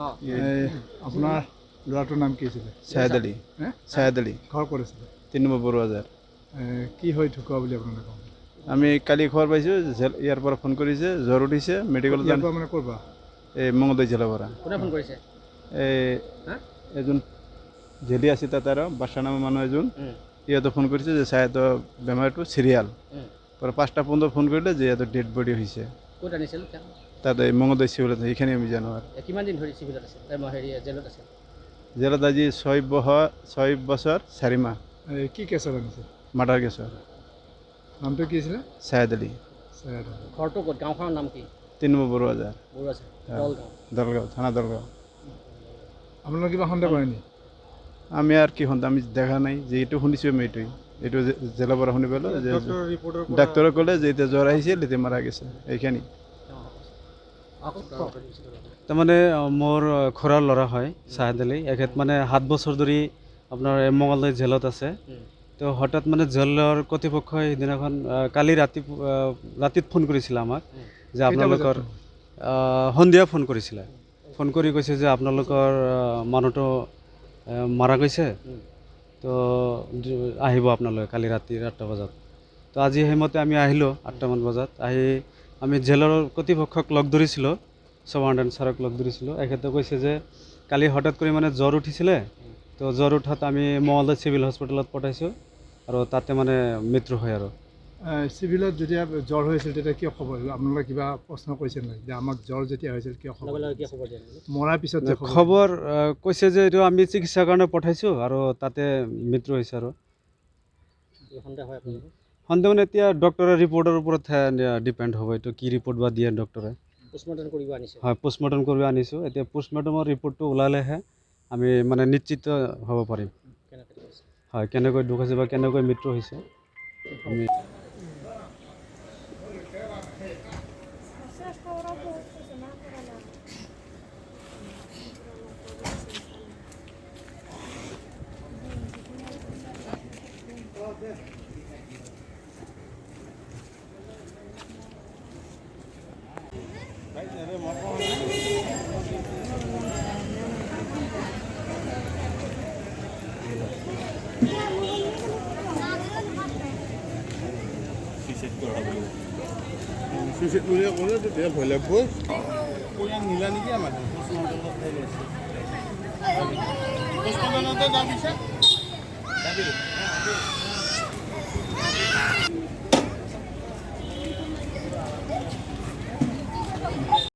আপোনাৰ ল'ৰাটোৰ নাম কি আছিলে? ছায়েদ আলী। ছায়েদ আলী। ঘৰ ক'ত আছিলে? 3 নম্বৰ বৰুৱাজাৰ। কি হৈ ঢুকুৱা বুলি আপোনালোকে কয়? আমি কালি খবৰ পাইছোঁ ইয়াৰ পৰা ফোন কৰিছে, জ্বৰ উঠিছে মেডিকেলত। ইয়াৰ পৰা মানে ক'ৰ পৰা? এই মঙলদৈ জিলাৰ পৰা। কোনে ফোন কৰিছে? এজন জেলি আছে তাত আৰু বাচ্চা নামৰ মানুহ এজন সিহঁতে ফোন কৰিছে যে ছায়েদৰ বেমাৰটো চিৰিয়াল। পৰা 5:15 ফোন কৰিলে যে ইয়াতে ডেড বডি হৈছে। ক'ত আনিছিল? তাত এই মঙলদৈ চিভিলত আছে, সেইখিনি আমি জানো আৰু। কিমান দিন ধৰি চিভিলত আছে? জেলত আছে? জেলত আজি 6 বছৰ 4 মাহ। কি কেছত আনিছে? মাৰ্ডাৰ কেছৰ। নামটো কি আছিলে? ছায়েদ আলী। ঘৰটো ক'ত? গাঁওখনৰ নাম কি? 3 নম্বৰ বৰুৱাজাৰ। দলগাঁও, থানা দলগাঁও। আপোনালোকে কিবা সন্দেহ কৰে নেকি? আমি আৰু কি সন্দেহ, আমি দেখা নাই, যে এইটো শুনিছোঁ আমি এইটো জেলৰ পৰা শুনি পালোঁ যে ডাক্তৰে ক'লে যে এতিয়া জ্বৰ আহিছিল এতিয়া মাৰা গৈছে এইখিনি। তাৰমানে মোৰ খুৰাৰ ল'ৰা হয় ছায়েদ আলী। এখেত মানে 7 বছৰ ধৰি আপোনাৰ মঙলদৈ জেলত আছে। তো হঠাৎ মানে জেলৰ কৰ্তৃপক্ষই সেইদিনাখন কালি ৰাতিত ফোন কৰিছিলে আমাক যে আপোনালোকৰ সন্ধিয়া ফোন কৰিছিলে। ফোন কৰি কৈছে যে আপোনালোকৰ মানুহটো মাৰা গৈছে, তো আহিব আপোনালোকে কালি ৰাতি 8টা বজাত। তো আজি সেইমতে আমি আহিলোঁ 8টামান বজাত। আহি আমি জেলৰ কৰ্তৃপক্ষক লগ ধৰিছিলোঁ, সুপাৰিনটেণ্ডেণ্ট ছাৰক লগ ধৰিছিলোঁ। এখেতে কৈছে যে কালি হঠাৎ কৰি মানে জ্বৰ উঠিছিলে, তো জ্বৰ উঠাত আমি মঙলদৈ চিভিল হস্পিটেলত পঠাইছোঁ আৰু তাতে মানে মৃত্যু হয় আৰু। চিভিলত যেতিয়া জ্বৰ হৈছিল তেতিয়া কিয় খবৰ? আপোনালোকে কিবা প্ৰশ্ন কৰিছিল নেকি যে আমাক জ্বৰ যেতিয়া হৈছিল কিয় খবৰ? মৰাৰ পিছত খবৰ কৈছে যে এইটো আমি চিকিৎসাৰ কাৰণে পঠাইছোঁ আৰু তাতে মৃত্যু হৈছে আৰু। সন্দেহ মানে এতিয়া ডক্টৰৰ ৰিপৰ্টৰ ওপৰত ডিপেণ্ড হ'ব, এইটো কি ৰিপৰ্ট বা দিয়ে ডক্টৰে। হয়, পোষ্টমৰ্টম কৰিব আনিছোঁ। এতিয়া পোষ্টমৰ্টমৰ ৰিপৰ্টটো ওলালেহে আমি মানে নিশ্চিত হ'ব পাৰিম হয় কেনেকৈ দুখ হৈছে বা কেনেকৈ মৃত্যু হৈছে। আমি সুইচাইড বুলি ক'লে তেতিয়া ভয় লাগব। পৰিয়াল নিলা নেকি আমাৰ পষ্টমৰ্টেমতে যাম পিছে